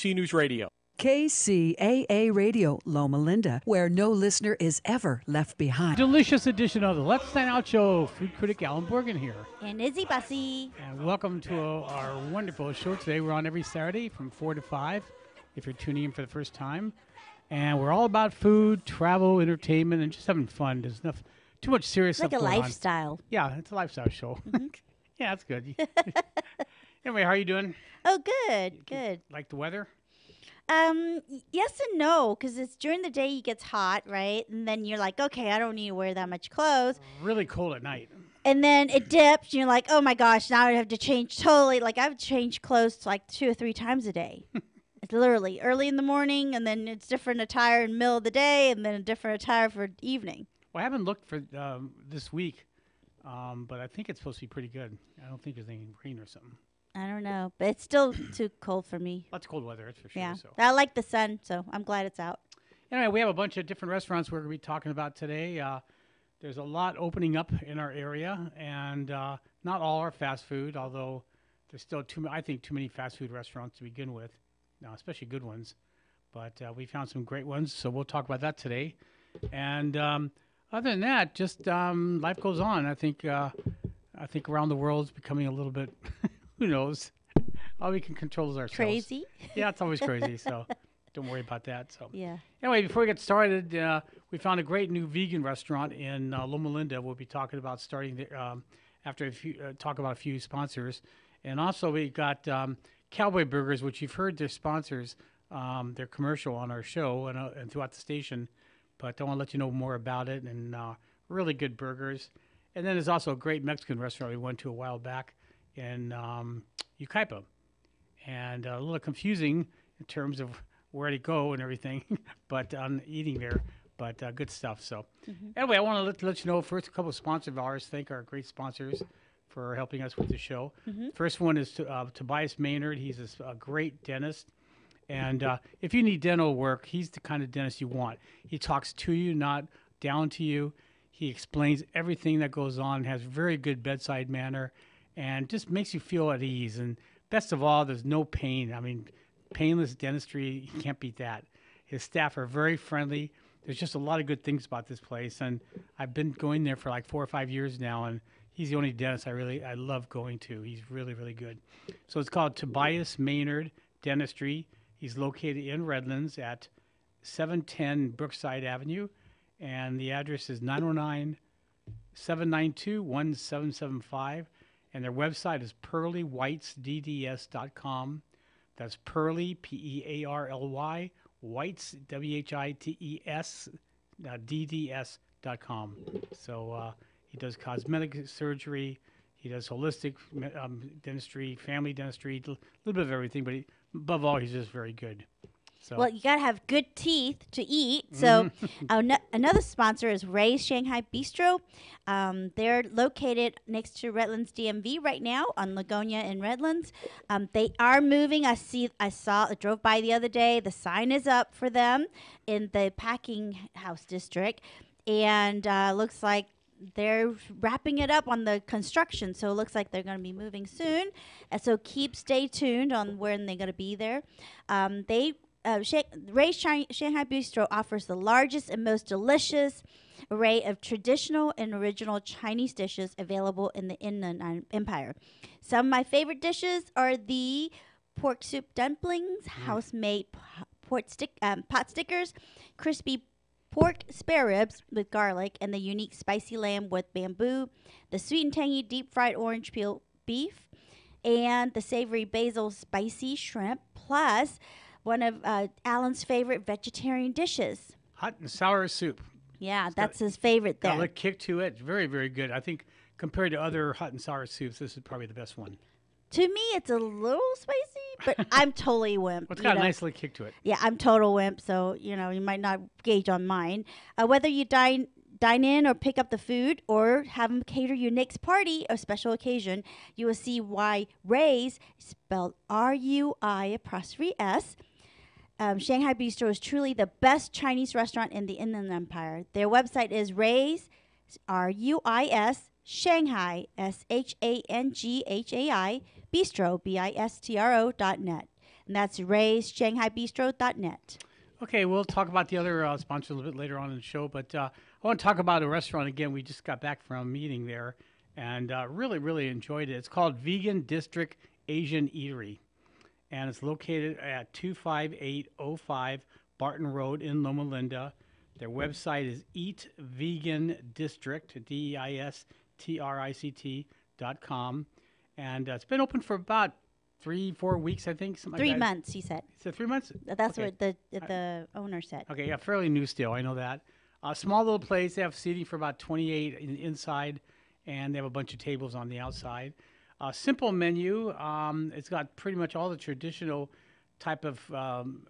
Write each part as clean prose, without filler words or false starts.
ABC News Radio. KCAA Radio, Loma Linda, where no listener is ever left behind. Delicious edition of the Let's Dine Out Show. Food critic Allan Borgen here. And Izzy Bussy. And welcome to our wonderful show today. We're on every Saturday from 4 to 5 if you're tuning in for the first time. And we're all about food, travel, entertainment, and just having fun. There's too much serious stuff going on. Like a lifestyle. Yeah, it's a lifestyle show. Mm-hmm. Yeah, that's good. Anyway, how are you doing? Oh, good. Like the weather? Yes and no, because it's during the day it gets hot, right? And then you're like, okay, I don't need to wear that much clothes. Really cold at night. And then it dips, and you're like, oh my gosh, now I have to change totally. Like I've changed clothes like 2 or 3 times a day. It's literally early in the morning, and then it's different attire in the middle of the day, and then a different attire for evening. Well, I haven't looked for this week, but I think it's supposed to be pretty good. I don't think there's any rain or something. I don't know, but it's still too cold for me. That's cold weather, that's for sure. Yeah, so. I like the sun, so I'm glad it's out. Anyway, we have a bunch of different restaurants we're going to be talking about today. There's a lot opening up in our area, and not all are fast food, although there's still too many fast food restaurants to begin with, especially good ones. But we found some great ones, so we'll talk about that today. And other than that, just life goes on. I think around the world it's becoming a little bit. Who knows? All we can control is ourselves. Crazy? Yeah, it's always crazy, so don't worry about that. So yeah. Anyway, before we get started, we found a great new vegan restaurant in Loma Linda. We'll be talking about starting there after talk about a few sponsors. And also we got Cowboy Burgers, which you've heard their sponsors, their commercial on our show and throughout the station. But I want to let you know more about it, and really good burgers. And then there's also a great Mexican restaurant we went to a while back in Yucaipa, and a little confusing in terms of where to go and everything, but on eating there, but good stuff. So anyway, I want to let you know first a couple of sponsors of ours. Thank our great sponsors for helping us with the show. First one is Tobias Maynard. He's a great dentist, and if you need dental work, he's the kind of dentist you want. He talks to you, not down to you. He explains everything that goes on, has very good bedside manner, and just makes you feel at ease. And best of all, there's no pain. I mean, painless dentistry, you can't beat that. His staff are very friendly. There's just a lot of good things about this place. And I've been going there for like 4 or 5 years now, and he's the only dentist I love going to. He's really, really good. So it's called Tobias Maynard Dentistry. He's located in Redlands at 710 Brookside Avenue, and the address is 909-792-1775. And their website is pearlywhitesdds.com. That's Pearly, Pearly, Whites, Whites, DDS.com. So he does cosmetic surgery. He does holistic dentistry, family dentistry, a little bit of everything. But above all, he's just very good. So. Well, you got to have good teeth to eat. So another sponsor is Ray's Shanghai Bistro. They're located next to Redlands DMV right now on Lagonia in Redlands. They are moving. I drove by the other day. The sign is up for them in the packing house district. And looks like they're wrapping it up on the construction. So it looks like they're going to be moving soon. And so stay tuned on when they're going to be there. Ray's Shanghai Bistro offers the largest and most delicious array of traditional and original Chinese dishes available in the Inland Empire. Some of my favorite dishes are the pork soup dumplings, house-made pot stickers, crispy pork spare ribs with garlic, and the unique spicy lamb with bamboo, the sweet and tangy deep-fried orange peel beef, and the savory basil spicy shrimp, plus one of Alan's favorite vegetarian dishes. Hot and sour soup. Yeah, that's his favorite there. Got a kick to it. Very, very good. I think compared to other hot and sour soups, this is probably the best one. To me, it's a little spicy, but I'm totally wimp. Well, it's got a nice little kick to it. Yeah, I'm total wimp, so, you might not gauge on mine. Whether you dine in or pick up the food or have them cater your next party or special occasion, you will see why Ray's, spelled R-U-I''S, Shanghai Bistro is truly the best Chinese restaurant in the Inland Empire. Their website is Ray's, R-U-I-S, Shanghai, SHANGHAI, Bistro, BISTRO.net. And that's raysshanghaibistro.net. Okay, we'll talk about the other sponsor a little bit later on in the show, but I want to talk about a restaurant again. We just got back from a meeting there and really, really enjoyed it. It's called Vegan District Asian Eatery, and it's located at 25805 Barton Road in Loma Linda. Their website is eatvegandistrict, DEISTRICT.com, and it's been open for about 3-4 weeks, I think. Something 3 like that. months, he said. Is it 3 months? That's Okay. what the owner said. Okay, yeah, fairly new still. I know that. Small little place. They have seating for about 28 inside, and they have a bunch of tables on the outside. Simple menu. It's got pretty much all the traditional type of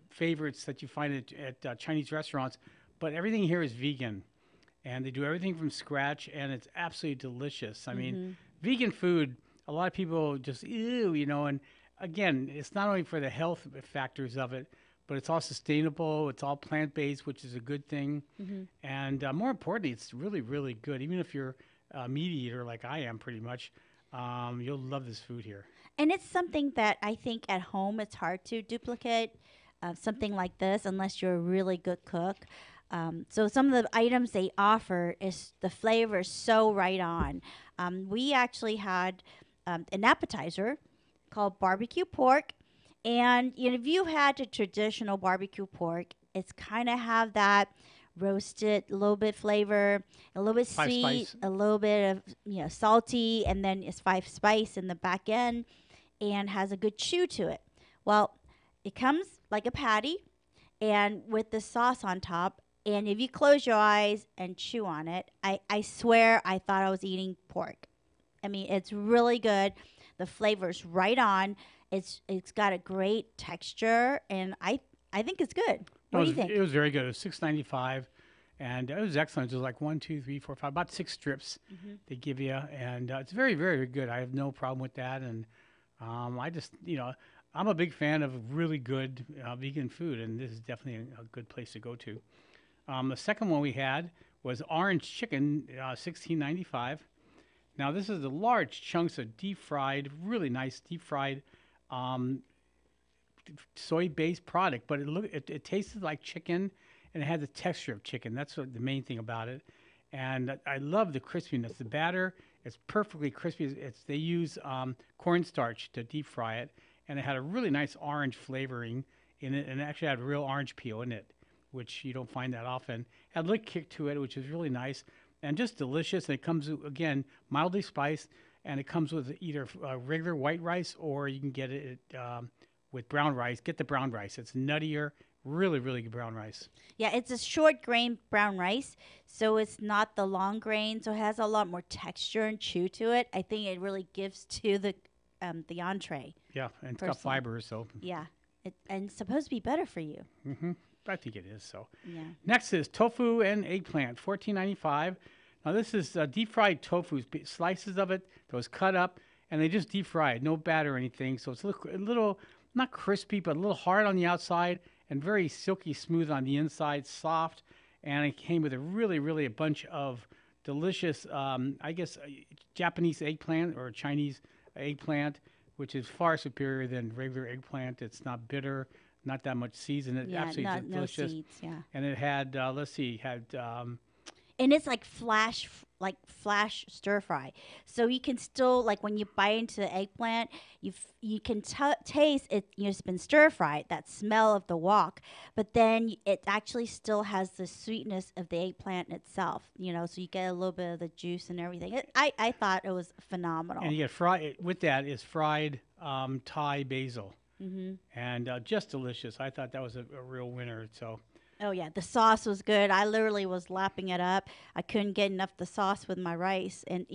favorites that you find at Chinese restaurants, but everything here is vegan, and they do everything from scratch, and it's absolutely delicious. I mean, vegan food. A lot of people just ew, and again, it's not only for the health factors of it, but it's all sustainable. It's all plant-based, which is a good thing. And more importantly, it's really, really good. Even if you're a meat eater like I am pretty much, you'll love this food here. And it's something that I think at home it's hard to duplicate, something like this, unless you're a really good cook. So some of the items they offer is the flavor is so right on. We actually had an appetizer called barbecue pork. And if you had the traditional barbecue pork, it's kind of have that roasted, a little bit flavor, a little bit Five sweet, spice. a little bit of salty, and then it's 5 spice in the back end, and has a good chew to it. Well, it comes like a patty, and with the sauce on top. And if you close your eyes and chew on it, I swear I thought I was eating pork. I mean, it's really good. The flavor's right on. It's got a great texture, and I think it's good. What do you think? It was very good. It was $6.95, and it was excellent. It was like 1, 2, 3, 4, 5, about 6 strips they give you, and it's very, very good. I have no problem with that, and I just, I'm a big fan of really good vegan food, and this is definitely a good place to go to. The second one we had was orange chicken, $16.95. Now, this is the large chunks of deep fried, really nice deep fried soy-based product, but it tasted like chicken, and it had the texture of chicken. That's the main thing about it. And I love the crispiness. The batter is perfectly crispy. They use cornstarch to deep fry it, and it had a really nice orange flavoring in it, and it actually had real orange peel in it, which you don't find that often. Had a little kick to it, which is really nice and just delicious. And it comes, again, mildly spiced, and it comes with either regular white rice, or you can get it with brown rice. Get the brown rice. It's nuttier, really, really good brown rice. Yeah, it's a short grain brown rice, so it's not the long grain, so it has a lot more texture and chew to it. I think it really gives to the entree. Yeah, and it's got fiber, so. Yeah, and it's supposed to be better for you. I think it is. So. Yeah. Next is tofu and eggplant, $14.95. Now this is deep fried tofu, slices of it that was cut up, and they just deep fried, no batter or anything. So it's a little not crispy, but a little hard on the outside and very silky smooth on the inside, soft. And it came with a bunch of delicious, Japanese eggplant or Chinese eggplant, which is far superior than regular eggplant. It's not bitter, not that much season. Yeah, absolutely delicious. no seeds, yeah. And it had, and it's like flash stir fry, so you can still, like, when you bite into the eggplant, you can taste it. It's been stir fried, that smell of the wok, but then it actually still has the sweetness of the eggplant itself. So you get a little bit of the juice and everything. I thought it was phenomenal. And you get fried with that is fried Thai basil, and just delicious. I thought that was a real winner. So. Oh, yeah. The sauce was good. I literally was lapping it up. I couldn't get enough the sauce with my rice. And,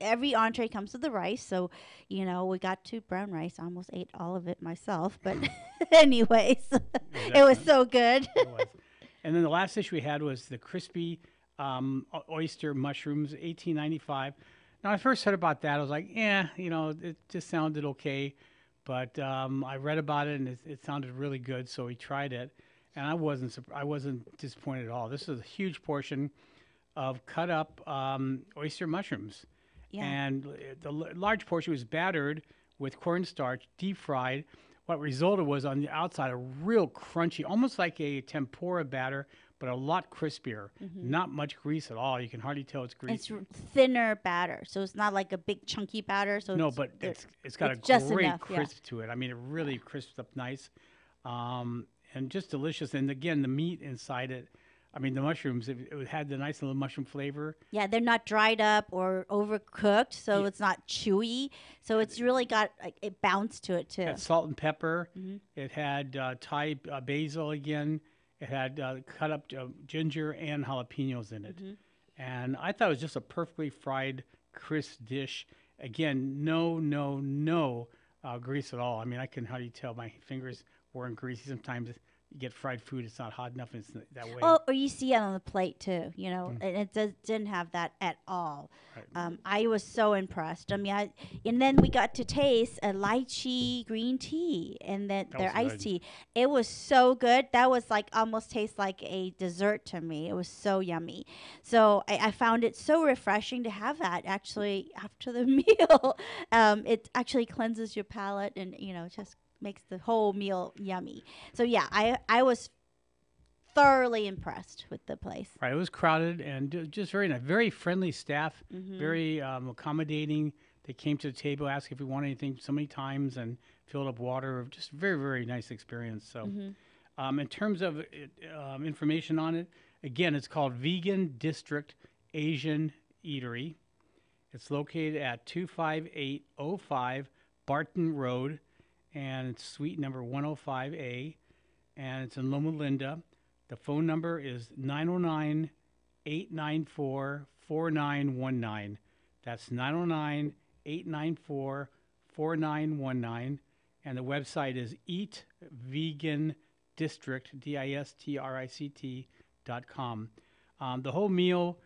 every entree comes with the rice. So, we got 2 brown rice. I almost ate all of it myself. But anyways, it was so good. It was. And then the last dish we had was the crispy oyster mushrooms, $18.95. Now, I first heard about that. I was like, it just sounded okay. But I read about it, and it sounded really good. So we tried it. And I wasn't disappointed at all. This is a huge portion of cut up oyster mushrooms. Yeah. And the large portion was battered with cornstarch, deep fried, what resulted was on the outside a real crunchy, almost like a tempura batter, but a lot crispier. Not much grease at all. You can hardly tell it's grease. It's thinner batter, so it's not like a big chunky batter. So No, but it's got it's a just great enough, yeah. crisp to it. I mean, it really crisps up nice, and just delicious. And again, the meat inside it. I mean, the mushrooms. It had the nice little mushroom flavor. Yeah, they're not dried up or overcooked, so it's not chewy. So it's really got like a bounce to it too. It had salt and pepper. It had Thai basil again. It had cut up ginger and jalapenos in it. And I thought it was just a perfectly fried, crisp dish. Again, no grease at all. I mean, I can hardly tell my fingers weren't greasy. Sometimes you get fried food, it's not hot enough, and it's that way. Oh, or you see it on the plate too, you know, and it didn't have that at all. Right. I was so impressed. I mean, and then we got to taste a lychee green tea and then That their was iced good. tea. It was so good. That was like almost tastes like a dessert to me. It was so yummy. So I found it so refreshing to have that actually after the meal. It actually cleanses your palate and, you know, just makes the whole meal yummy. So yeah, I was thoroughly impressed with the place. Right, it was crowded and just very nice, very friendly staff, very accommodating. They came to the table, asked if we want anything so many times, and filled up water. Just very nice experience. So, in terms of information on it, again, it's called Vegan District Asian Eatery. It's located at 25805 Barton Road, and it's suite number 105A, and it's in Loma Linda. The phone number is 909-894-4919. That's 909-894-4919. And the website is eatvegandistrict.com. The whole meal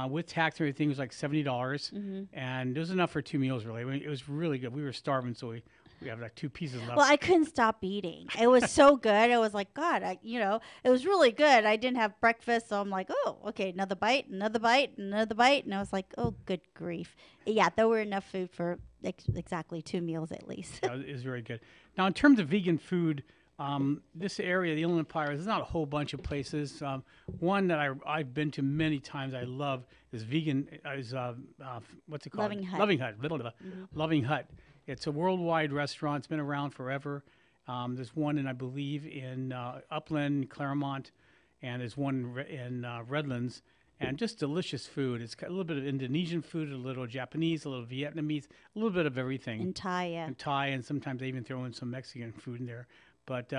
with tax and everything was like $70, and it was enough for 2 meals, really. I mean, it was really good. We were starving, so we have like 2 pieces left. Well, I couldn't stop eating. It was so good. I was like, God, it was really good. I didn't have breakfast, so I'm like, oh, okay, another bite, another bite, another bite. And I was like, oh, good grief. Yeah, there were enough food for exactly 2 meals at least. Yeah, it was very good. Now, in terms of vegan food, this area, the Inland Empire, there's not a whole bunch of places. One that I've been to many times, I love, is vegan. What's it called? Loving Hut. Loving Hut. Loving Hut. It's a worldwide restaurant. It's been around forever. There's one I believe in Upland, Claremont, and there's one in Redlands. And just delicious food. It's got a little bit of Indonesian food, a little Japanese, a little Vietnamese, a little bit of everything. And Thai, yeah. And Thai, and sometimes they even throw in some Mexican food in there. But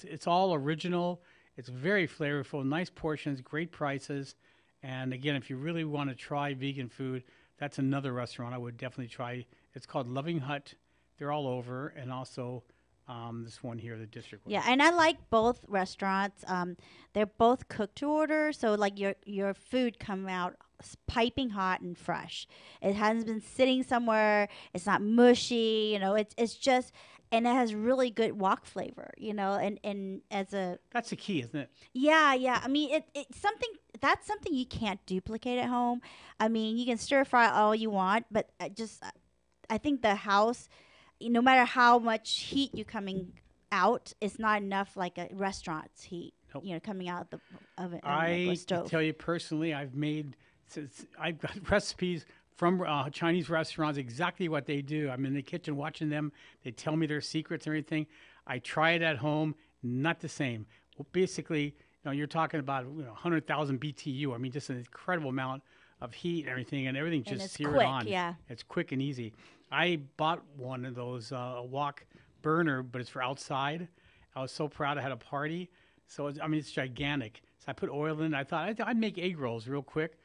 it's all original. It's very flavorful, nice portions, great prices. And again, if you really want to try vegan food, that's another restaurant I would definitely try. It's called Loving Hut. They're all over, and also this one here, the district one. Yeah, and I like both restaurants. They're both cooked to order, so like your food come out piping hot and fresh. It hasn't been sitting somewhere. It's not mushy. You know, it's just, and it has really good wok flavor. You know, and as a That's the key, isn't it? yeah. I mean, it's something that's something you can't duplicate at home. I mean, you can stir fry all you want, but I think the house, no matter how much heat you're coming out, it's not enough like a restaurant's heat. Nope. You know, coming out of the oven or I stove. tell you personally, I've got recipes from Chinese restaurants, exactly what they do. I'm in the kitchen watching them. They tell me their secrets and everything. I try it at home, not the same. Well, basically, you're talking about 100,000 BTU. I mean, just an incredible amount of heat and everything And just it's seared quick, on. yeah. It's quick and easy. I bought one of those a wok burner, but it's for outside. I was so proud. I had a party, so it's gigantic. So I put oil in. I thought I'd make egg rolls real quick.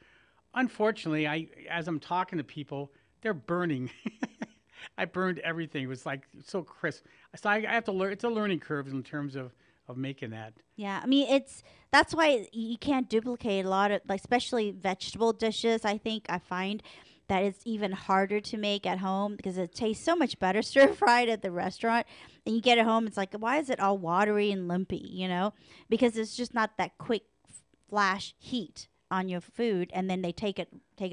Unfortunately, as I'm talking to people, they're burning. I burned everything. It was like so crisp. So I have to learn. It's a learning curve in terms of making that. Yeah, I mean that's why you can't duplicate a lot of, like, especially vegetable dishes. I find that it's even harder to make at home because it tastes so much better stir fried at the restaurant, and you get it home, it's like, why is it all watery and lumpy? Because it's just not that quick flash heat on your food, and then they take it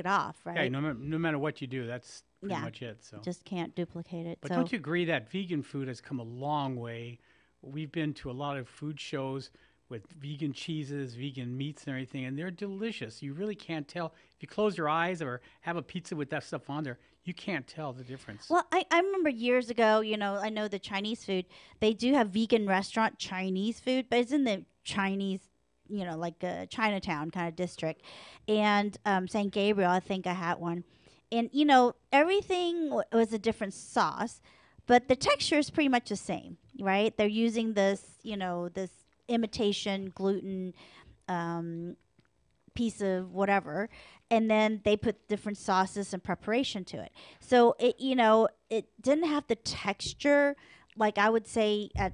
off, right? Yeah, no matter what you do, that's pretty Yeah. much it. So, Just can't duplicate it. but So don't you agree that vegan food has come a long way? We've been to a lot of food shows with vegan cheeses, vegan meats, and everything, and they're delicious. You really can't tell if you close your eyes or have a pizza with that stuff on there. You can't tell the difference. well, I remember years ago, I know the Chinese food, they do have vegan restaurant Chinese food, but it's in the Chinese, like a Chinatown kind of district. And St. Gabriel, I think I had one. And, everything was a different sauce, but the texture is pretty much the same, right? They're using this imitation gluten piece of whatever, and then they put different sauces and preparation to it. So it didn't have the texture like I would say at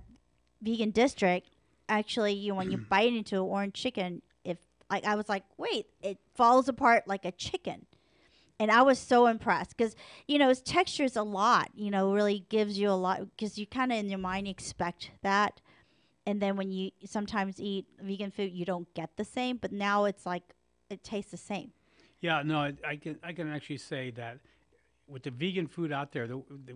Vegan District. Actually, when you bite into an orange chicken, if like I was like, wait, it falls apart like a chicken. And I was so impressed because, its texture is a lot, really gives you a lot because you kind of in your mind expect that. And then when you sometimes eat vegan food, you don't get the same. But now it's like it tastes the same. Yeah, no, I can actually say that with the vegan food out there,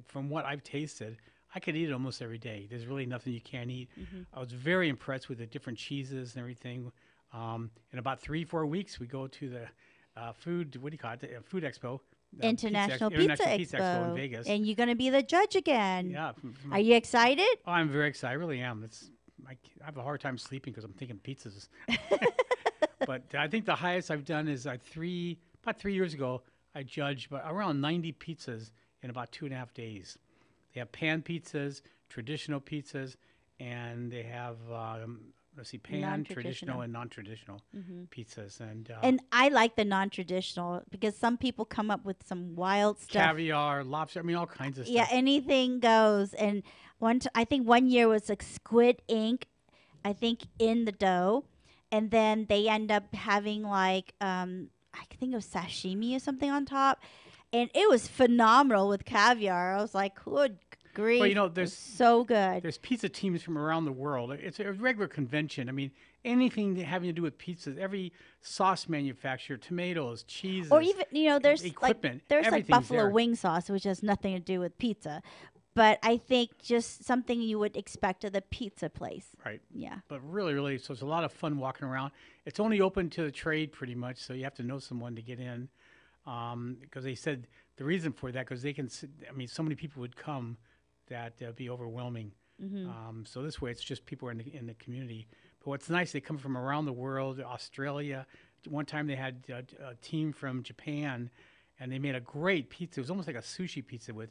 from what I've tasted, I could eat it almost every day. There's really nothing you can't eat. Mm-hmm. I was very impressed with the different cheeses and everything. In about 3-4 weeks, we go to the food, what do you call it? The Food Expo. International Pizza Pizza Expo in Vegas. And you're going to be the judge again. Yeah. Are you excited? Oh, I'm very excited. I really am. I have a hard time sleeping because I'm thinking pizzas. But I think the highest I've done is about 3 years ago, I judged around 90 pizzas in about 2.5 days. They have pan pizzas, traditional pizzas, and they have pan, traditional, and non-traditional pizzas. And I like the non-traditional because some people come up with some wild stuff. Caviar, lobster, all kinds of stuff. Yeah, anything goes. And I think one year was like squid ink, I think, in the dough. And then they end up having like, I think it was sashimi or something on top. And it was phenomenal with caviar. I was like, good grief. Well, there's so good. There's pizza teams from around the world. It's a regular convention. Anything having to do with pizzas, every sauce manufacturer, tomatoes, cheeses, or even there's equipment. There's like buffalo there. wing sauce, which has nothing to do with pizza, but I think just something you would expect at the pizza place. Right. Yeah. But really, so it's a lot of fun walking around. It's only open to the trade pretty much, so you have to know someone to get in. Because they said the reason for that, because they can, so many people would come that be overwhelming. Mm-hmm. So this way, it's just people in the community. But what's nice, they come from around the world, Australia. One time they had a team from Japan, and they made a great pizza. It was almost like a sushi pizza with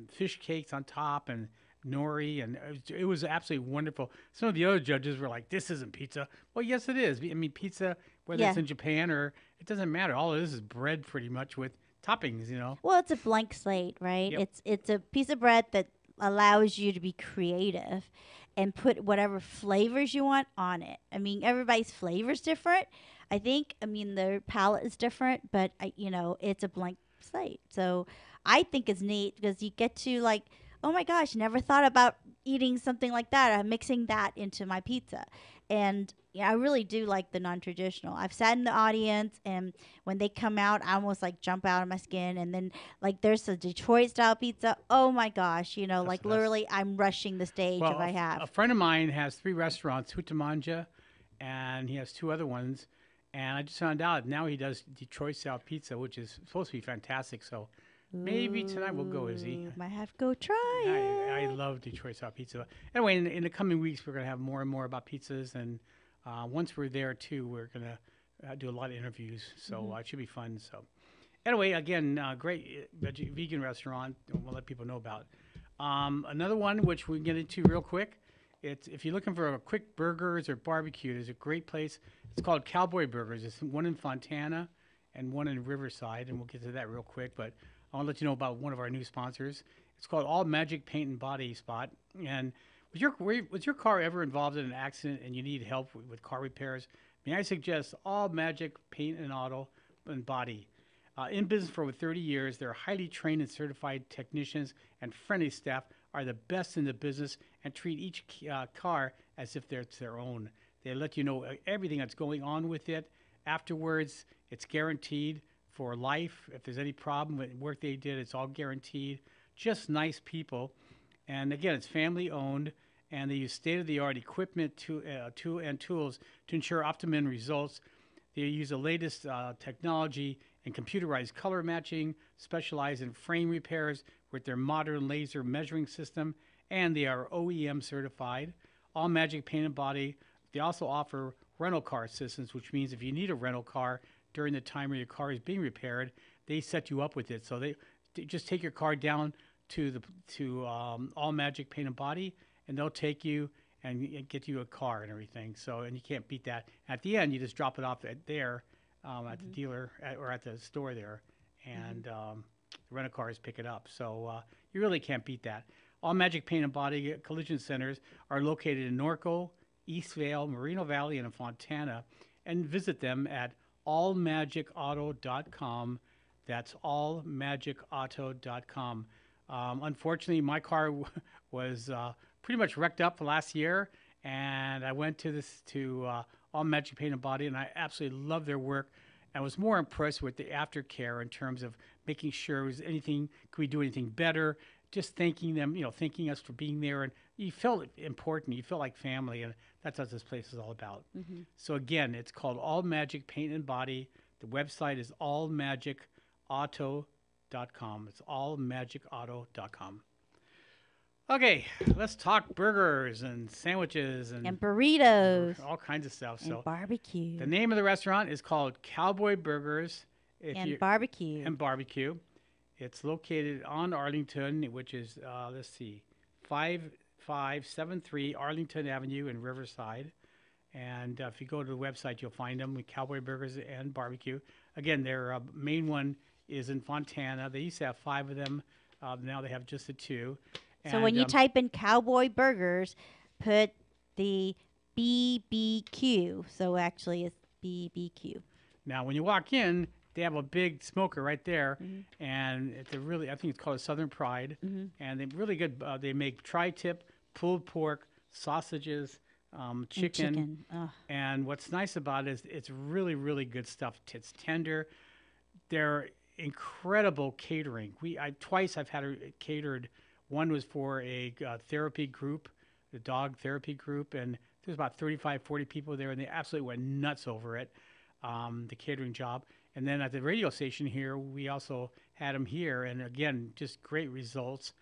fish cakes on top and nori, and it was absolutely wonderful. Some of the other judges were like, "This isn't pizza." Well, yes, it is. Pizza, whether it's in Japan or it doesn't matter. All it is bread, pretty much, with toppings. Well, it's a blank slate, right? Yep. It's a piece of bread that allows you to be creative and put whatever flavors you want on it. Everybody's flavor's different. I think. Their palate is different, but it's a blank slate. So I think it's neat because you get to like, oh my gosh, never thought about eating something like that. I'm mixing that into my pizza. And I really do like the non-traditional. I've sat in the audience, and when they come out, I almost like jump out of my skin. And then like there's a Detroit style pizza. Oh my gosh, literally I'm rushing the stage if I have. A friend of mine has 3 restaurants, Hutamanja, and he has 2 other ones. And I just found out now he does Detroit style pizza, which is supposed to be fantastic. So maybe tonight we'll go, Izzy. Might have to go try it. I love Detroit style pizza. Anyway, in the coming weeks, we're going to have more and more about pizzas. And once we're there, too, we're going to do a lot of interviews. So it should be fun. So anyway, again, great vegan restaurant we'll let people know about. Another one, which we can get into real quick. If you're looking for a quick burgers or barbecue, there's a great place. It's called Cowboy Burgers. It's one in Fontana and one in Riverside, and we'll get to that real quick. But I want to let you know about one of our new sponsors. It's called All Magic Paint and Body Spot. And was your car ever involved in an accident and you need help with car repairs? May I suggest All Magic Paint and Auto and Body. In business for over 30 years, their highly trained and certified technicians and friendly staff are the best in the business and treat each car as if it's their own. They let you know everything that's going on with it, Afterwards, it's guaranteed for life. If there's any problem with work they did, it's all guaranteed. Just nice people. And again, it's family owned, and they use state-of-the-art equipment and tools to ensure optimum results. They use the latest technology and computerized color matching, specialize in frame repairs with their modern laser measuring system, and they are OEM certified. All Magic Paint and Body. They also offer rental car assistance, which means if you need a rental car during the time where your car is being repaired, they set you up with it. So they just take your car down to All Magic Paint and Body, and they'll take you and get you a car and everything. So, and you can't beat that. At the end, you just drop it off at there at the dealer or at the store there, and the rental cars pick it up. So you really can't beat that. All Magic Paint and Body collision centers are located in Norco, Eastvale, Moreno Valley, and in Fontana. And visit them at allmagicauto.com. That's allmagicauto.com. Unfortunately, my car was pretty much wrecked up last year, and I went to All Magic Paint and Body, and I absolutely love their work. I was more impressed with the aftercare in terms of making sure could we do anything better, just thanking them, thanking us for being there, and you felt important, you felt like family, and that's what this place is all about. So again, it's called All Magic Paint and Body. The website is allmagicauto.com. It's allmagicauto.com. Okay, let's talk burgers and sandwiches and burritos, all kinds of stuff. and barbecue. The name of the restaurant is called Cowboy Burgers And barbecue. It's located on Arlington, which is 5573 Arlington Avenue in Riverside. And if you go to the website, you'll find them with Cowboy Burgers and Barbecue. Again, their main one is in Fontana. They used to have 5 of them. Now they have just the 2. So when you type in Cowboy Burgers, put the BBQ. So actually it's BBQ. Now, when you walk in, they have a big smoker right there, and it's I think it's called a Southern Pride, and they're really good. They make tri-tip, pulled pork, sausages, chicken. And what's nice about it is it's really, really good stuff. It's tender. They're incredible catering. Twice I've had it catered. One was for a therapy group, the dog therapy group, and there's about 35, 40 people there, and they absolutely went nuts over it, the catering job. And then at the radio station here, we also had them here, and again, just great results.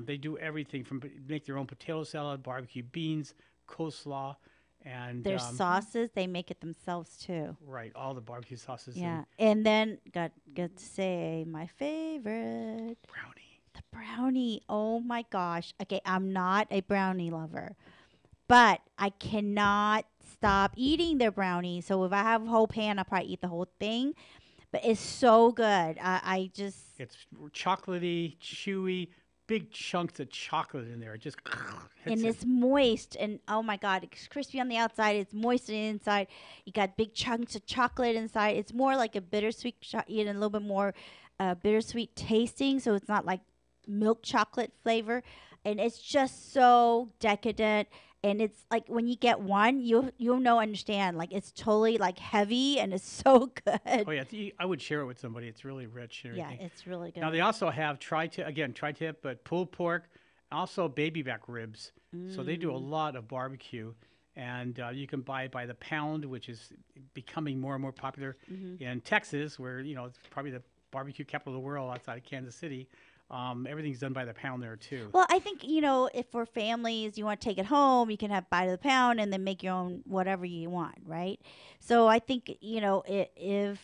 They do everything from make their own potato salad, barbecue beans, coleslaw, and their sauces, they make it themselves too. Right, all the barbecue sauces. Yeah, and then got to say my favorite Brownie. The brownie. Oh my gosh. Okay, I'm not a brownie lover, but I cannot stop eating their brownie. So if I have a whole pan, I'll probably eat the whole thing. But it's so good. It's chocolatey, chewy, big chunks of chocolate in there. It just and it's moist, and oh my God, it's crispy on the outside. It's moist on the inside. You got big chunks of chocolate inside. It's more like a bittersweet, and a little bit more bittersweet tasting. So it's not like milk chocolate flavor, and it's just so decadent. And it's like when you get one, you'll understand. Like it's totally like heavy, and it's so good. Oh yeah, I would share it with somebody. It's really rich and everything. Yeah, it's really good. Now they also have tri-tip, but pulled pork, also baby back ribs. So they do a lot of barbecue, and you can buy it by the pound, which is becoming more and more popular in Texas, where it's probably the barbecue capital of the world outside of Kansas City. Everything's done by the pound there too. Well, I think if for families you want to take it home, you can have by the pound and then make your own whatever you want, right? So I think if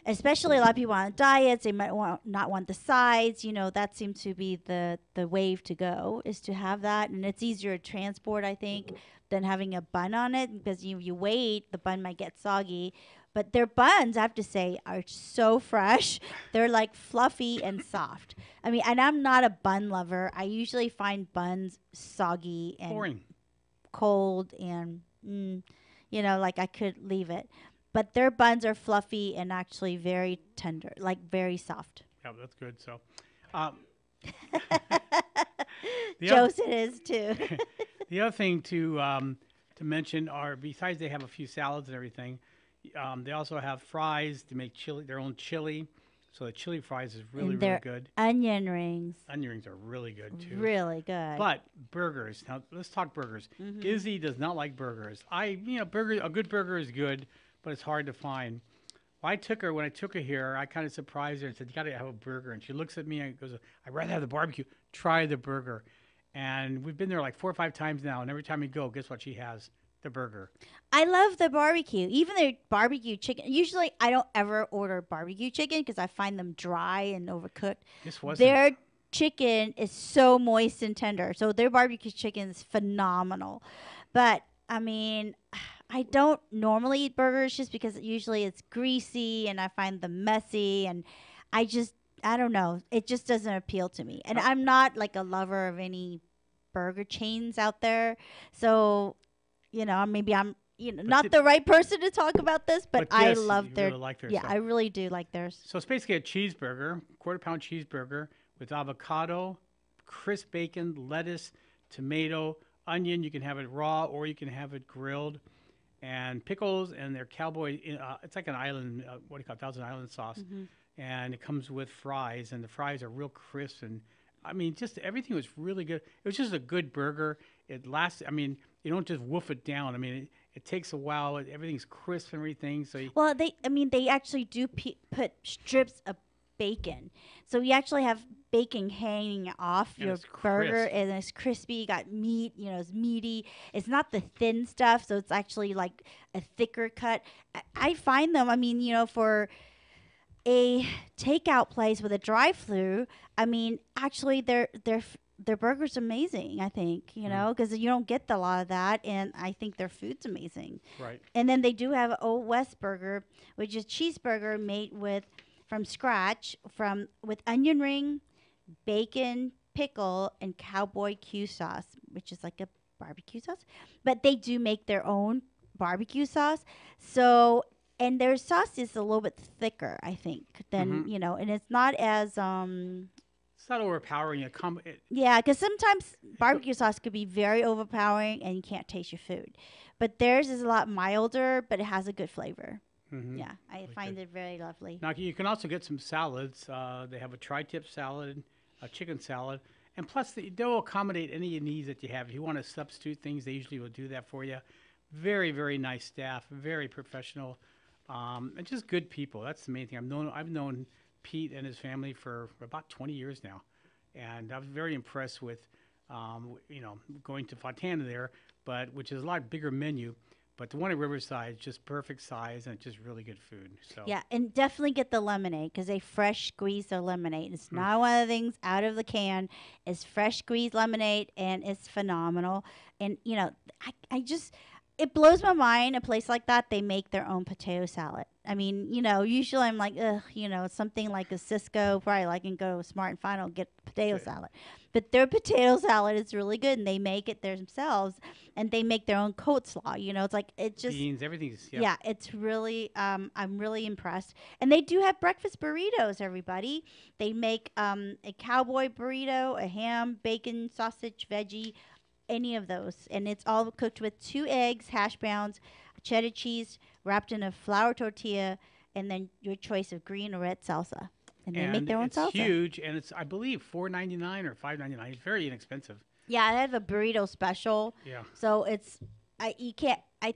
especially a lot of people on diets, they might not want the sides. That seems to be the wave to go, is to have that, and it's easier to transport, I think, than having a bun on it, because you wait, the bun might get soggy. But their buns, I have to say, are so fresh. They're like fluffy and soft. I mean, and I'm not a bun lover. I usually find buns soggy and boring, cold, and like I could leave it. But their buns are fluffy and actually very tender, like very soft. Yeah, that's good. So, Joseph is too. The other thing to mention are, besides they have a few salads and everything, They also have fries to make chili, their own chili. So the chili fries is really, And really their good. onion rings, Onion rings are really good too. really good. But burgers. Now let's talk burgers. Izzy does not like burgers. Burger. A good burger is good, but it's hard to find. Well, when I took her here, I kind of surprised her and said, "You got to have a burger." And she looks at me and goes, "I'd rather have the barbecue. Try the burger." And we've been there like 4 or 5 times now, and every time we go, guess what she has? The burger. I love the barbecue, even their barbecue chicken. Usually, I don't ever order barbecue chicken because I find them dry and overcooked. This wasn't. Their chicken is so moist and tender. So their barbecue chicken is phenomenal. But I mean, I don't normally eat burgers just because usually it's greasy and I find them messy and I don't know. It just doesn't appeal to me. And I'm not like a lover of any burger chains out there. So, maybe I'm not the right person to talk about this, but I love their. Really like theirs, yeah, I really do like theirs. So it's basically a cheeseburger, quarter-pound cheeseburger with avocado, crisp bacon, lettuce, tomato, onion. You can have it raw or you can have it grilled, and pickles and their cowboy. It's like an island. What do you call it? Thousand Island sauce, and it comes with fries, and the fries are real crisp and. I mean, just everything was really good. It was just a good burger. It lasts. I mean, you don't just woof it down. I mean, it takes a while. Everything's crisp and everything. So well, they actually do put strips of bacon, so you actually have bacon hanging off your burger, and it's crispy. You got meat. It's meaty. It's not the thin stuff, so it's actually like a thicker cut. I find them. I mean, for a takeout place with a drive-through, I mean, actually, their burger's amazing. I think because you don't get a lot of that, and I think their food's amazing. Right. And then they do have Old West Burger, which is cheeseburger made from scratch with onion ring, bacon, pickle, and cowboy Q sauce, which is like a barbecue sauce. But they do make their own barbecue sauce, so. And their sauce is a little bit thicker, I think, than, and it's not as... It's not overpowering. Yeah, because sometimes barbecue sauce could be very overpowering and you can't taste your food. But theirs is a lot milder, but it has a good flavor. Yeah, I find it very lovely. Now, you can also get some salads. They have a tri-tip salad, a chicken salad. And plus, they'll accommodate any needs that you have. If you want to substitute things, they usually will do that for you. Very, very nice staff. Very professional. And just good people. That's the main thing. I've known Pete and his family for about 20 years now, and I was very impressed with, going to Fontana there, which is a lot bigger menu. But the one at Riverside is just perfect size and just really good food. So yeah, and definitely get the lemonade because they fresh squeeze their lemonade. It's not one of the things out of the can. It's fresh squeezed lemonade, and it's phenomenal. And I just. It blows my mind, a place like that, they make their own potato salad. I mean, usually I'm like, ugh, something like a Cisco, probably I can go to Smart and Final, get potato salad. But their potato salad is really good, and they make it themselves, and they make their own coleslaw. It's like, it just... Beans, everything's... Yeah, it's really, I'm really impressed. And they do have breakfast burritos, everybody. They make a cowboy burrito, a ham, bacon, sausage, veggie, any of those, and it's all cooked with 2 eggs, hash browns, cheddar cheese wrapped in a flour tortilla, and then your choice of green or red salsa. And they make their own salsa. It's huge, and it's, I believe, $4.99 or $5.99. It's very inexpensive. Yeah, I have a burrito special. Yeah. So it's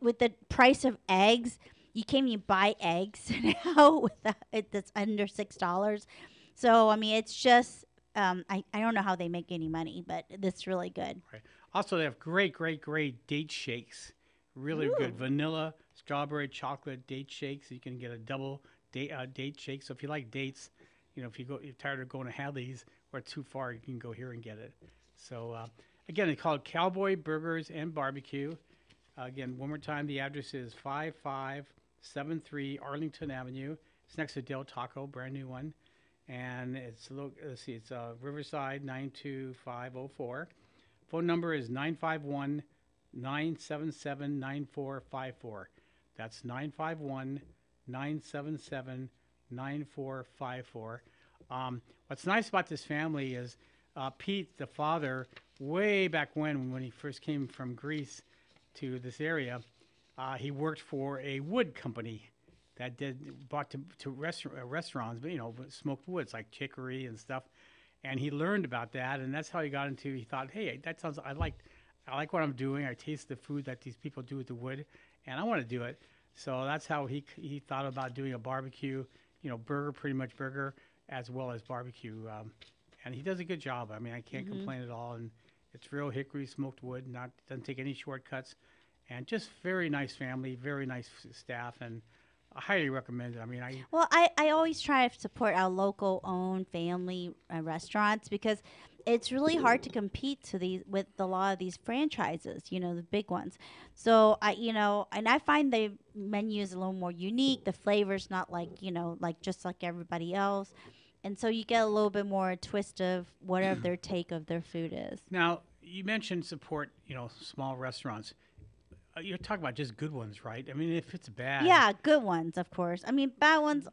with the price of eggs, you can't even buy eggs now that's under $6. So I mean, it's just I don't know how they make any money, but it's really good. Right. Also, they have great date shakes. Really good vanilla, strawberry, chocolate date shakes. You can get a double date shake. So if you like dates, if you're tired of going to Hadley's or too far, you can go here and get it. So again, it's called Cowboy Burgers and Barbecue. Again, one more time, the address is 5573 Arlington Avenue. It's next to Del Taco, brand new one. And it's Riverside 92504. Phone number is 951-977-9454. That's 951-977-9454. What's nice about this family is Pete, the father, way back when he first came from Greece to this area, he worked for a wood company. that did brought to restaurants, but smoked woods like chicory and stuff. And he learned about that, and that's how he got into. He thought, hey, that sounds. I like what I'm doing. I taste the food that these people do with the wood, and I want to do it. So that's how he thought about doing a barbecue, burger, pretty much burger, as well as barbecue. And he does a good job. I mean, I can't complain at all. And it's real hickory smoked wood. Doesn't take any shortcuts, and just very nice family, very nice staff, and I highly recommend it. I mean, I always try to support our local owned family restaurants because it's really hard to compete with a lot of these franchises, the big ones. So and I find the menu is a little more unique. The flavor's not like just like everybody else. And so you get a little bit more twist of whatever their take of their food is. Now, you mentioned support, small restaurants. You're talking about just good ones, right? I mean, if it's bad. Yeah, good ones, of course. I mean, bad ones,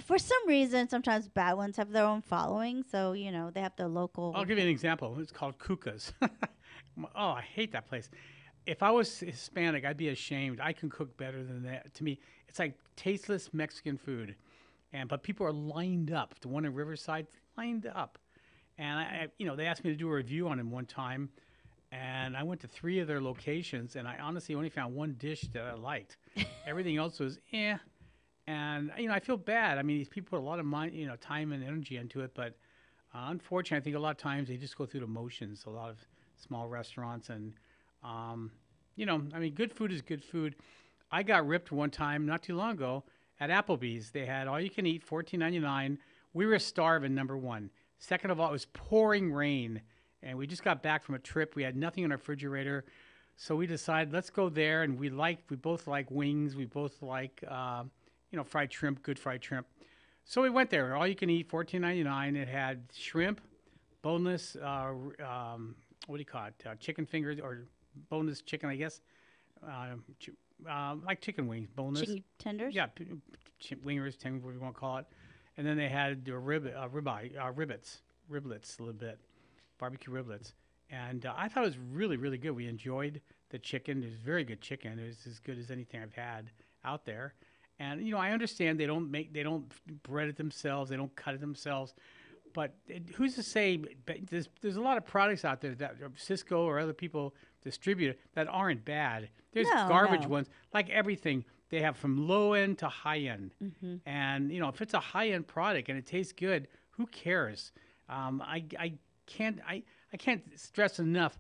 for some reason, sometimes bad ones have their own following. So, they have their local. I'll give you an example. It's called Kuka's. Oh, I hate that place. If I was Hispanic, I'd be ashamed. I can cook better than that. To me, it's like tasteless Mexican food. But people are lined up. The one in Riverside, lined up. And they asked me to do a review on him one time. And I went to 3 of their locations, and I honestly only found one dish that I liked. Everything else was eh. And I feel bad. I mean, these people put a lot of money, time and energy into it, but unfortunately, I think a lot of times they just go through the motions. A lot of small restaurants, and I mean, good food is good food. I got ripped one time not too long ago at Applebee's. They had all you can eat, $14.99. We were starving. Number one. Second of all, it was pouring rain. And we just got back from a trip. We had nothing in our refrigerator. So we decided, let's go there. And we both like wings. We both like, fried shrimp, good fried shrimp. So we went there. All you can eat, $14.99. It had shrimp, boneless, what do you call it? Chicken fingers or boneless chicken, I guess. Like chicken wings, boneless. Chicken tenders? Yeah, wingers, tenders, whatever you want to call it. And then they had the riblets a little bit. Barbecue riblets, and I thought it was really, really good. We enjoyed the chicken. It was very good chicken. It was as good as anything I've had out there. And I understand they don't bread it themselves, they don't cut it themselves, but who's to say? There's a lot of products out there that Cisco or other people distribute that aren't bad. There's garbage ones, like everything. They have from low end to high end, and if it's a high end product and it tastes good, who cares? I can't stress enough.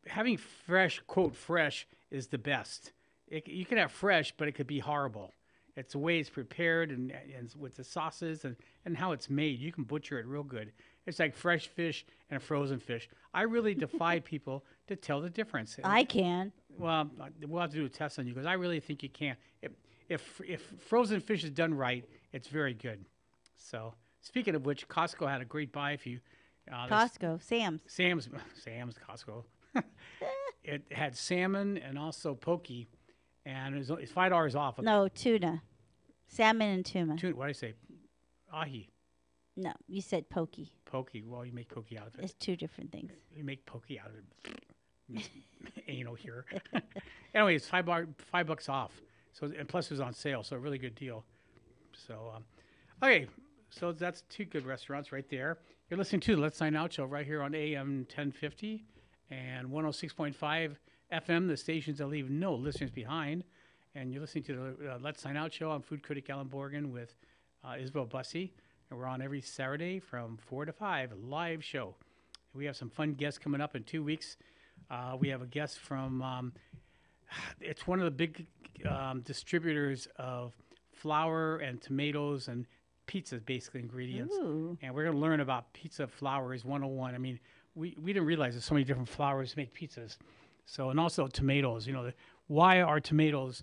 Having fresh, quote, fresh is the best. You can have fresh, but it could be horrible. It's the way it's prepared and with the sauces and how it's made. You can butcher it real good. It's like fresh fish and frozen fish. I really defy people to tell the difference. I can. Well, we'll have to do a test on you because I really think you can. If frozen fish is done right, it's very good. So speaking of which, Costco had a great buy if you. Costco, Sam's, Costco. It had salmon and also poke, and it's $5 off. No, tuna, salmon and tuna. What did I say? Ahi. No, you said poke. Poke. Well, you make poke out of it. It's 2 different things. You make poke out of it. Anal here. Anyway, it's $5 off. So and plus it was on sale, so a really good deal. So okay. So that's 2 good restaurants right there. You're listening to the Let's Sign Out show right here on AM 1050 and 106.5 FM, the stations that leave no listeners behind. And you're listening to the Let's Sign Out show. I'm food critic Allan Borgen with Isabel Bussey. And we're on every Saturday from 4 to 5, a live show. We have some fun guests coming up in 2 weeks. We have a guest from, it's one of the big distributors of flour and tomatoes and pizza, basically ingredients. Ooh. And we're going to learn about pizza flours 101. I mean, we didn't realize there's so many different flours to make pizzas. So, and also tomatoes, why are tomatoes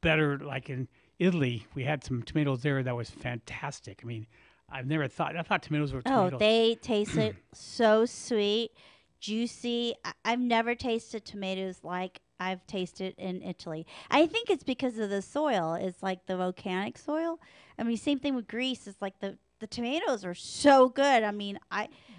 better? Like in Italy, we had some tomatoes there that was fantastic. I mean, I thought tomatoes were tomatoes. Oh, they tasted so sweet, juicy. I've never tasted tomatoes like I've tasted in Italy. I think it's because of the soil. It's like the volcanic soil. I mean, same thing with Greece. It's like the tomatoes are so good. I mean,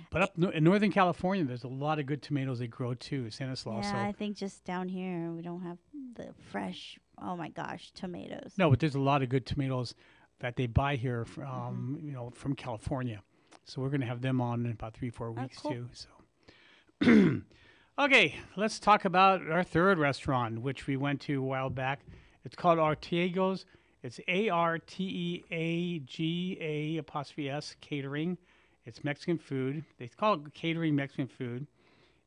But up in Northern California, there's a lot of good tomatoes they grow too. Stanislaus. Yeah, So I think just down here we don't have the fresh oh my gosh, tomatoes. No, but there's a lot of good tomatoes that they buy here from, from California. So we're going to have them on in about 3-4 weeks cool. too. So, okay, let's talk about our third restaurant, which we went to a while back. It's called Arteago's. It's ARTEAGA''S Catering. It's Mexican food. They call it catering Mexican food.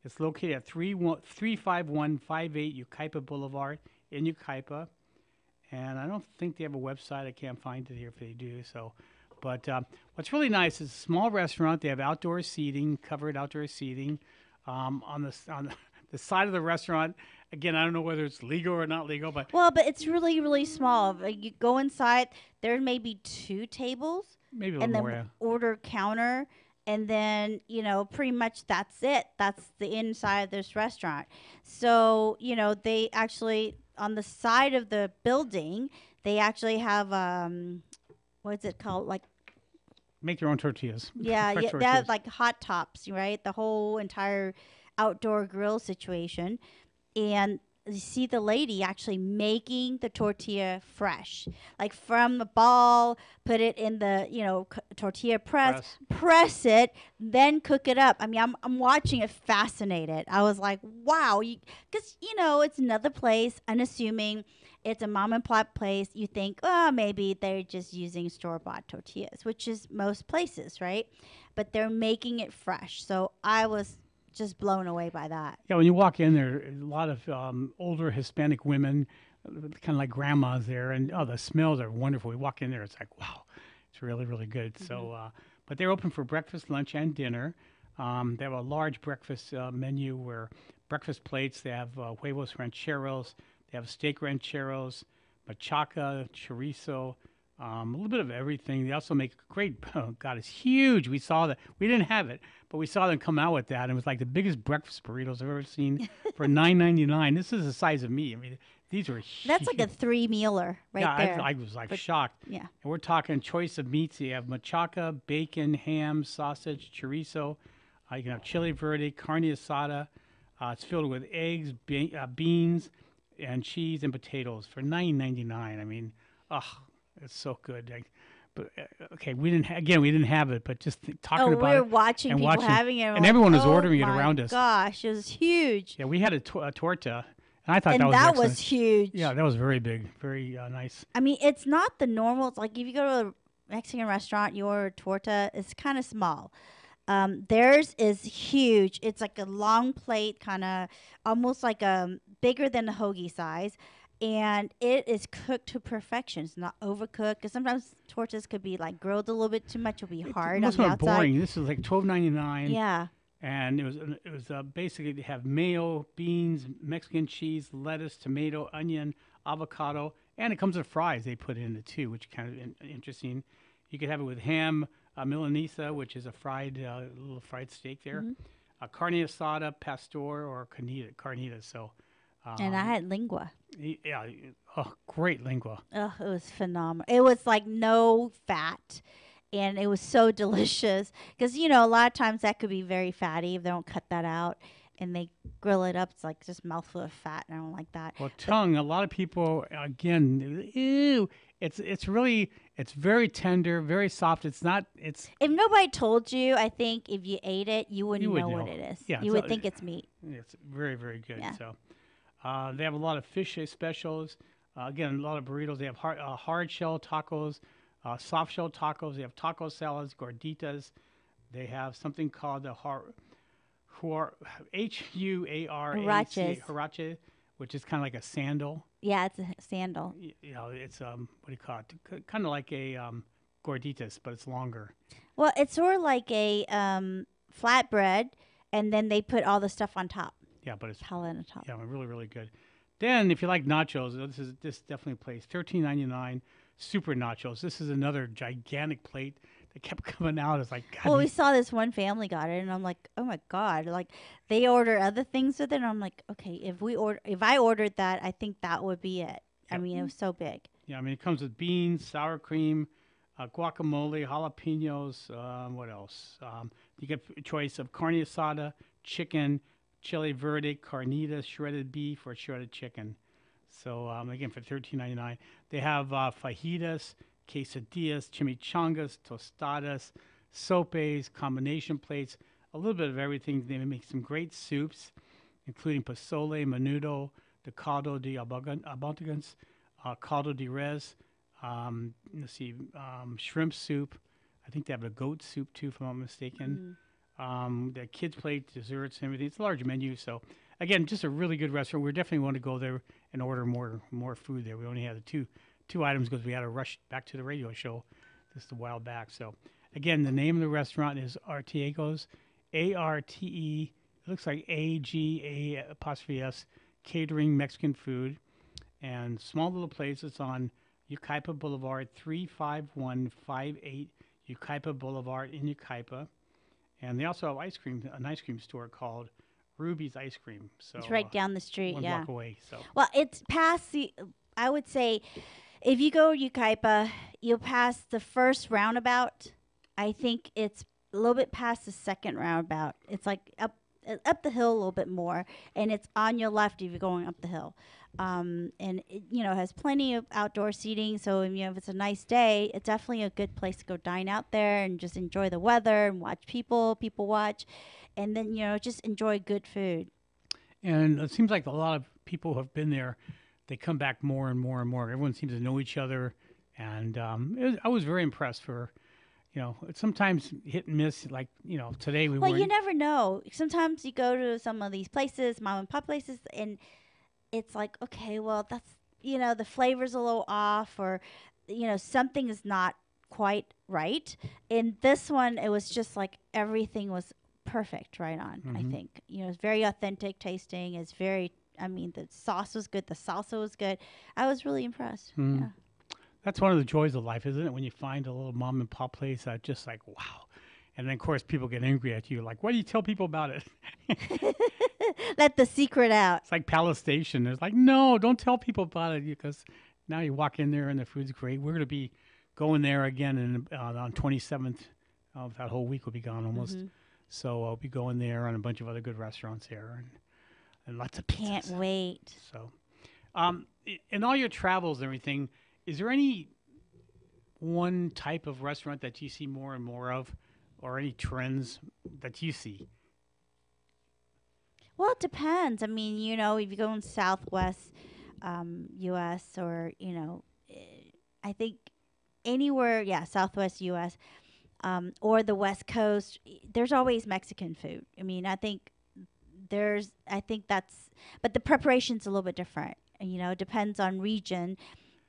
It's located at 35158 Yucaipa Boulevard in Yucaipa. And I don't think they have a website. I can't find it here if they do. So, but what's really nice is a small restaurant. They have outdoor seating, covered outdoor seating. On the side of the restaurant, again, I don't know whether it's legal or not legal, but It's really, really small. Like, you go inside, there may be 2 tables, maybe a and little then more. order counter, and then pretty much that's it. That's the inside of this restaurant. So they actually on the side of the building, they actually have what's it called, like. Make your own tortillas. Yeah, Fresh they tortillas. have like hot tops, right? The whole entire outdoor grill situation. And you see the lady actually making the tortilla fresh, like from the ball, put it in the, tortilla press it, then cook it up. I mean, I'm watching it fascinated. I was like, wow, because, it's another place, unassuming. It's a mom and pop place. You think, oh, maybe they're just using store-bought tortillas, which is most places, right? But they're making it fresh. So I was just blown away by that. Yeah, when you walk in there, a lot of older Hispanic women, kind of like grandmas there, and the smells are wonderful. We walk in there, it's like, wow, it's really, really good. Mm-hmm. So, but they're open for breakfast, lunch, and dinner. They have a large breakfast menu where breakfast plates. They have huevos rancheros. They have steak rancheros, machaca, chorizo, a little bit of everything. They also make great, oh God, it's huge. We saw that. We didn't have it, but we saw them come out with that. And it was like the biggest breakfast burritos I've ever seen for $9.99. This is the size of me. I mean, these are huge. That's like a 3-mealer right there. I was like shocked. Yeah. And we're talking choice of meats. You have machaca, bacon, ham, sausage, chorizo. You can have chili verde, carne asada. It's filled with eggs, beans, and cheese and potatoes for $9.99. I mean, it's so good. But okay, we didn't have it, but just talking about it. We were watching people having it, and everyone was ordering it around us. Gosh, it was huge. Yeah, we had a torta, and I thought and that was that excellent. was huge. Yeah, that was very big, very nice. I mean, it's not the normal. It's like if you go to a Mexican restaurant, you order a torta. It's kind of small. Theirs is huge. It's like a long plate, kind of almost like bigger than a hoagie size. And it is cooked to perfection. It's not overcooked. Because sometimes tortas could be like grilled a little bit too much. It'll be hard on the outside. Boring. This is like $12.99. Yeah. And it was basically they have mayo, beans, Mexican cheese, lettuce, tomato, onion, avocado, and it comes with fries they put in it too, which is kind of interesting. You could have it with ham, milanesa, which is a little fried steak there, carne asada, pastor, or carnitas. So. And I had lingua. Yeah. Oh, great lingua. Oh, it was phenomenal. It was like no fat. And it was so delicious. Because, a lot of times that could be very fatty if they don't cut that out. And they grill it up. It's like just mouthful of fat. And I don't like that. Well, tongue, a lot of people, again, ew. It's very tender, very soft. It's not, it's. If nobody told you, I think if you ate it, you wouldn't know what it is. Yeah, you would think it's meat. It's very, very good. Yeah. So. They have a lot of fish specials. Again, a lot of burritos. They have hard shell tacos, soft shell tacos. They have taco salads, gorditas. They have something called the huarache, which is kind of like a sandal. Yeah, it's a sandal. It's what do you call it? Kind of like a gorditas, but it's longer. Well, it's sort of like a flatbread, and then they put all the stuff on top. Yeah, but it's salad on top. Yeah, really, really good. Then, if you like nachos, this definitely plays $13.99. Super nachos. This is another gigantic plate that kept coming out. It's like, God, well, we saw this one family got it, and I'm like, oh my God! Like they order other things with it, and I'm like, okay, if I ordered that, I think that would be it. Yep. I mean, it was so big. Yeah, I mean, it comes with beans, sour cream, guacamole, jalapenos. What else? You get a choice of carne asada, chicken, chili verde, carnitas, shredded beef, or shredded chicken. So again, for $13.99, they have fajitas, quesadillas, chimichangas, tostadas, sopes, combination plates, a little bit of everything. They make some great soups, including pozole, menudo, the caldo de abundance, caldo de res. Let's see, shrimp soup. I think they have a goat soup too, if I'm not mistaken. The kids plate, desserts, and everything. It's a large menu, so again, just a really good restaurant. We definitely want to go there and order more food there. We only had the two items because we had to rush back to the radio show just a while back. So again, the name of the restaurant is Artiegos, ARTE. It looks like AGA''S Catering Mexican Food, and small little place. It's on Yucaipa Boulevard, 35158 Yucaipa Boulevard in Yucaipa. And they also have an ice cream store called Ruby's Ice Cream. So It's right down the street. one Yeah. block away. So Well, it's past the. I would say, if you go to Yucaipa, you'll pass the first roundabout. I think it's a little bit past the second roundabout. It's like up the hill a little bit more, and it's on your left if you're going up the hill. And it, has plenty of outdoor seating. So if it's a nice day, it's definitely a good place to go dine out there and just enjoy the weather and watch people watch, and then just enjoy good food. And it seems like a lot of people who have been there, they come back more and more and more. Everyone seems to know each other, and I was very impressed. It's sometimes hit and miss. Like today we Well, weren't. you never know. Sometimes you go to some of these places, mom and pop places, and it's like, okay, well, that's the flavor's a little off, or something is not quite right. In this one, it was just like everything was perfect, right on. I think it's very authentic tasting. It's very. I mean, the sauce was good. The salsa was good. I was really impressed. Yeah. That's one of the joys of life, isn't it? When you find a little mom and pop place that's just like, wow. And then, of course, people get angry at you. Like, why do you tell people about it? Let the secret out. It's like Palace Station. It's like, no, don't tell people about it, because now you walk in there and the food's great. We're going to be going there again on 27th. That whole week will be gone almost. So I'll be going there and a bunch of other good restaurants there and lots of pizzas. Can't wait. So in all your travels and everything, is there any one type of restaurant that you see more and more of, or any trends that you see? Well, it depends. I mean, if you go in Southwest U.S. or, I think anywhere, Southwest U.S. Or the West Coast, there's always Mexican food. I mean, I think that's, but the preparation's a little bit different. It depends on region.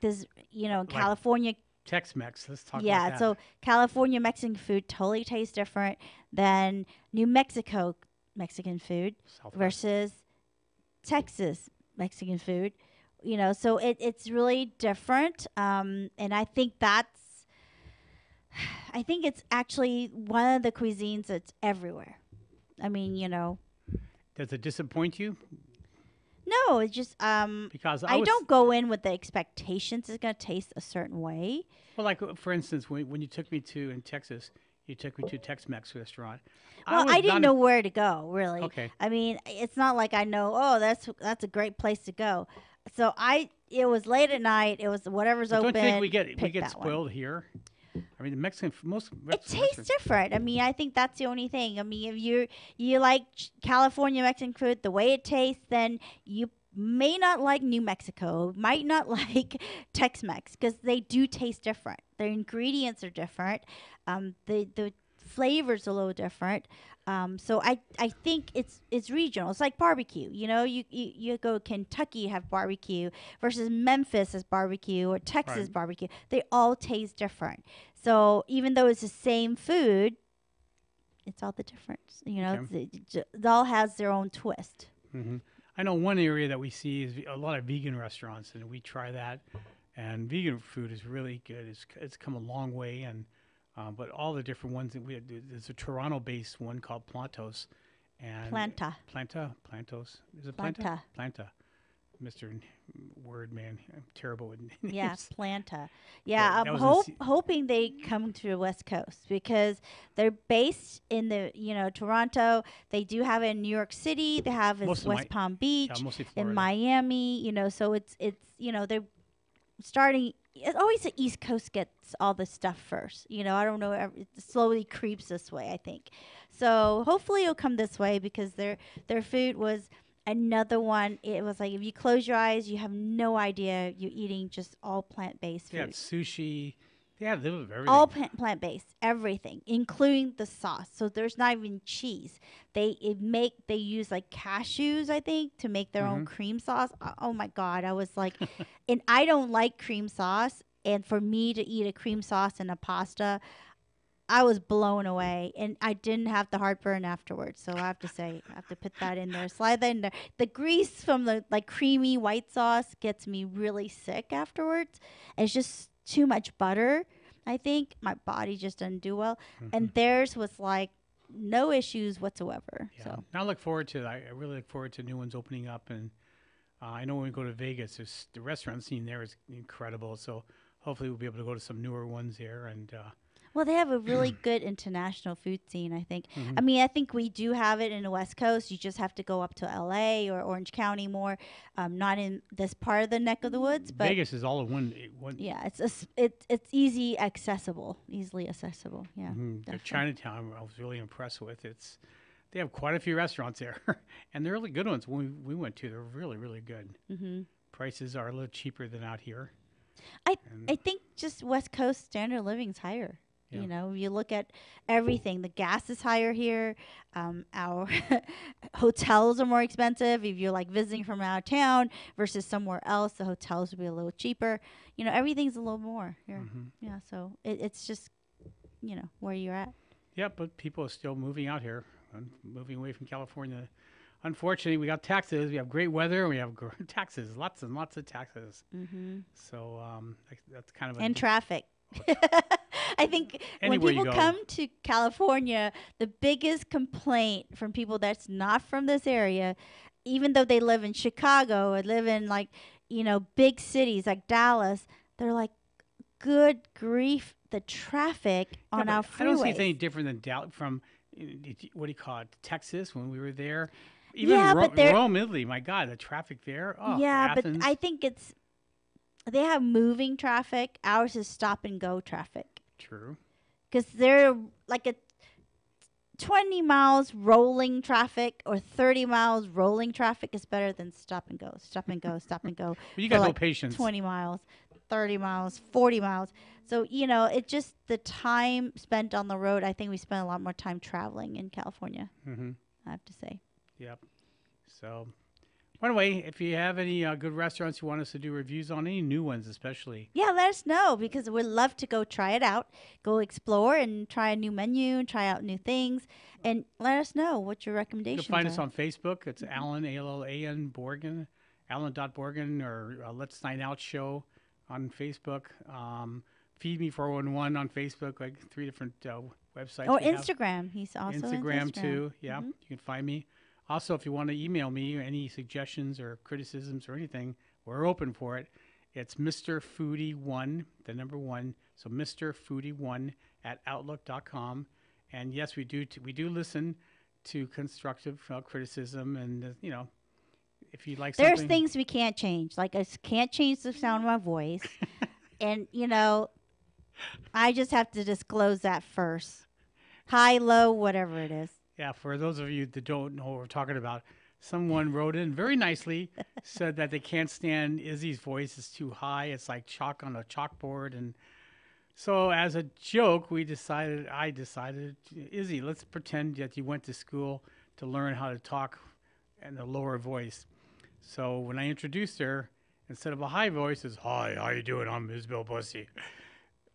There's, Like California. Tex-Mex, let's talk about that. So California Mexican food totally tastes different than New Mexico Mexican food Southwest. versus Texas Mexican food. So it's really different. And I think it's actually one of the cuisines that's everywhere. I mean, Does it disappoint you? No, it's just Because I don't go in with the expectations it's going to taste a certain way. Well, like for instance, when you took me in Texas, you took me to a Tex-Mex restaurant. Well, I didn't know where to go, really. Okay. I mean, it's not like I know, that's a great place to go. So it was late at night. It was whatever's open. Don't you think we pick get that one. spoiled here? I mean, the Mexican most. It tastes different. I mean, I think that's the only thing. I mean, if you like California Mexican food, the way it tastes, then you may not like New Mexico, might not like Tex-Mex, because they do taste different. Their ingredients are different. The flavor's a little different. So I think it's regional. It's like barbecue. You go Kentucky, have barbecue versus Memphis has barbecue, or Texas Right. barbecue. They all taste different. So even though it's the same food, it's all the difference. It all has their own twist. Mm-hmm. I know one area that we see is a lot of vegan restaurants, and we try that. And vegan food is really good. It's come a long way, and but all the different ones that there's a Toronto-based one called Plantos, and Plantos. Is it Planta. Planta? Mr. Word Man. I'm terrible with names. Yeah, Planta. Yeah, That I'm was in hoping they come to the West Coast because they're based in the, Toronto. They do have it in New York City. They have it most of West my, Palm yeah, Beach, mostly in Florida. Miami, so they're starting. It's always the East Coast gets all this stuff first. I don't know. It slowly creeps this way, I think. So hopefully it'll come this way because their food was another one. It was like if you close your eyes, you have no idea you're eating just all plant-based They had food. sushi. They had a little of All everything. plant-based, everything, including the sauce. So there's not even cheese. They use like cashews, I think, to make their own Hmm. cream sauce. Oh my god, I was like, and I don't like cream sauce. And for me to eat a cream sauce and a pasta, I was blown away, and I didn't have the heartburn afterwards. So I have to say, I have to put that in there, slide that in there. The grease from the like creamy white sauce gets me really sick afterwards. It's just too much butter. I think my body just doesn't do well, Hmm. and theirs was like no issues whatsoever. Yeah. So Now I look forward to. I really look forward to new ones opening up, and I know when we go to Vegas, the restaurant scene there is incredible. So hopefully we'll be able to go to some newer ones there, and well, they have a really good international food scene, I think. mhm. I mean, I think we do have it in the West Coast. You just have to go up to LA or Orange County more, not in this part of the neck of the woods. But Vegas is all in one. yeah, it's easily accessible. Yeah, Mhm. The definitely. Chinatown, I was really impressed with. They have quite a few restaurants there, and they're really good ones. When we went to, they're really really good. Hmm. Prices are a little cheaper than out here. I And I think just West Coast standard of living's higher. yeah, You look at everything. The gas is higher here. Our hotels are more expensive. If you're like visiting from out of town versus somewhere else, the hotels will be a little cheaper. Everything's a little more here. hmm, Yeah, so it's just where you're at. yeah, but people are still moving out here, moving away from California. Unfortunately, we got taxes. We have great weather. We have taxes, lots and lots of taxes. Hmm. So that's kind of a And traffic. I think when Anywhere you people go. come to California, the biggest complaint from people that's not from this area, even though they live in Chicago or live in like, big cities like Dallas, they're like, good grief, the traffic Yeah, on but our I don't see it's freeways. any different than from what do you call it, Texas when we were there. Even Yeah, but they're Rome, Italy. My God, the traffic there. Oh, yeah, but Athens. I think they have moving traffic. Ours is stop and go traffic True. because they're like a 20 miles rolling traffic or 30 miles rolling traffic is better than stop and go, stop and go, stop and go But you for got no like patience. 20 miles, 30 miles, 40 miles. So, it just the time spent on the road. I think we spend a lot more time traveling in California, Mm-hmm. I have to say. Yep. So, anyway, if you have any good restaurants you want us to do reviews on, any new ones especially, Yeah, let us know because we'd love to go try it out, go explore and try a new menu, try out new things, and let us know what your you recommendations can find are. us on Facebook. It's Allan, Allan Borgen, Allan.Borgen, or Let's Dine Out Show on Facebook. Feed Me 411 on Facebook, like 3 different websites. Or we have. Instagram. He's also on Instagram too. Yeah, Mhm. you can find me. Also, if you want to email me any suggestions or criticisms or anything, we're open for it. It's Mr. Foodie1, the number 1. So Mr. Foodie1 at Outlook.com. And yes, we do listen to constructive criticism, and if you like There's something, things we can't change. Like I can't change the sound of my voice. And, I just have to disclose that first. High, low, whatever it is. yeah, for those of you that don't know what we're talking about, someone wrote in very nicely, said that they can't stand Izzy's voice. It's too high. It's like chalk on a chalkboard. And so as a joke, I decided, Izzy, let's pretend that you went to school to learn how to talk in a lower voice. So when I introduced her, instead of a high voice, it's, hi, how you doing? I'm Isabel Bussy.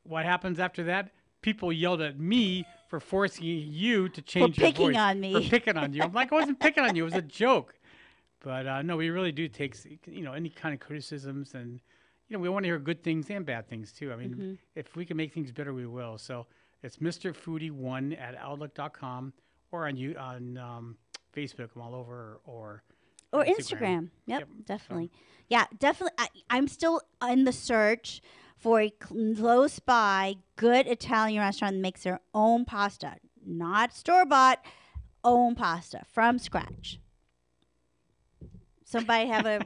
What happens after that? People yelled at me for forcing you to change your voice. picking on me. For picking on you. I'm like, I wasn't picking on you. It was a joke. But no, we really do take, any kind of criticisms, and, we want to hear good things and bad things too. I mean, if we can make things better, we will. So it's Mr. Foodie1 at Outlook.com or on Facebook. I'm all over. Or Or Instagram. Yep, Yep, definitely. Yeah, definitely. I'm still in the search for a close by good Italian restaurant that makes their own pasta, not store bought, own pasta from scratch. Somebody have a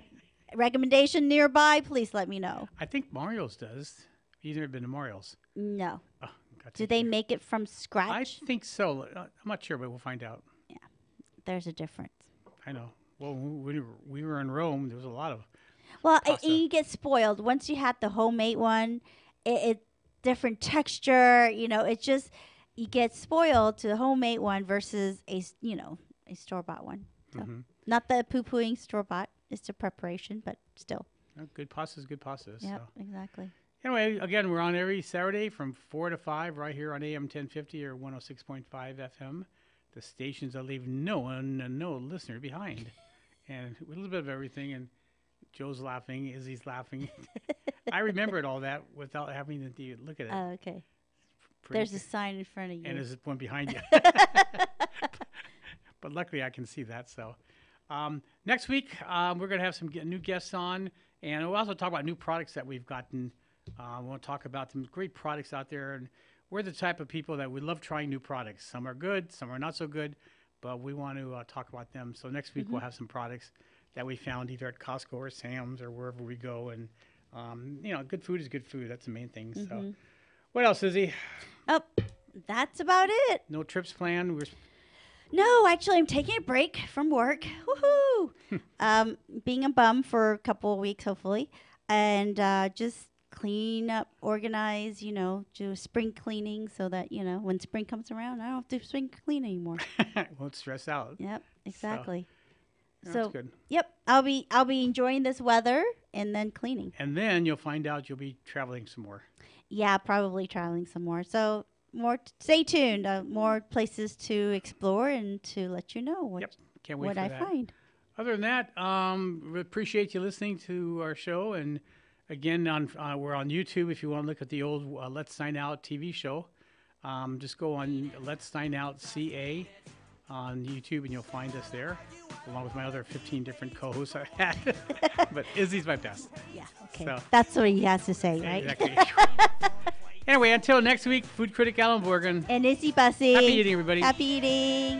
recommendation nearby? Please let me know. I think Mario's does. You've never been to Mario's? No. Oh, got Do to- they make it from I scratch? think so. I'm not sure, but we'll find out. There's a difference. I know. Well, when we were in Rome, there was a lot of. Well, Pasta. you get spoiled once you had the homemade one. It different texture. It just you get spoiled to the homemade one versus a store bought one. So, not the poo pooing store bought. It's the preparation, but still. Good pasta is good pasta. Yep, So. exactly. Anyway, again, we're on every Saturday from 4 to 5 right here on AM 1050 or 106.5 FM. The stations that leave no listener behind. And a little bit of everything. And Joe's laughing, Izzy's laughing. I remembered all that without having to look at it. Oh, okay. Pretty- There's a sign in front of you. and there's one behind you. But luckily, I can see that. So next week, we're going to have some new guests on. And we'll also talk about new products that we've gotten. We want to talk about some great products out there. And we're the type of people that we love trying new products. Some are good, some are not so good, but we want to talk about them. So next week we'll have some products that we found either at Costco or Sam's or wherever we go. And, good food is good food. That's the main thing. So what else, Izzy? Oh, that's about it. No trips planned? No, actually, I'm taking a break from work. Woohoo! Being a bum for a couple of weeks, hopefully, and just clean up, organize, do spring cleaning so that, when spring comes around, I don't have to spring clean anymore. Won't stress out. Yep, exactly. That's So, good. yep, I'll be enjoying this weather and then cleaning. And then you'll find out you'll be traveling some more. Yeah, probably traveling some more. So, stay tuned. More places to explore and to let you know what Can't wait what for I that. find. Other than that, we appreciate you listening to our show. And again, we're on YouTube. If you want to look at the old Let's Sign Out TV show, just go on Let's Sign Out CA on YouTube, and you'll find us there, along with my other 15 different co-hosts I had. But Izzy's my best. Yeah, okay. So- That's what he has to say, right? Exactly. Anyway, until next week, food critic Allan Borgen. And Izzy Bussy. Happy eating, everybody. Happy eating.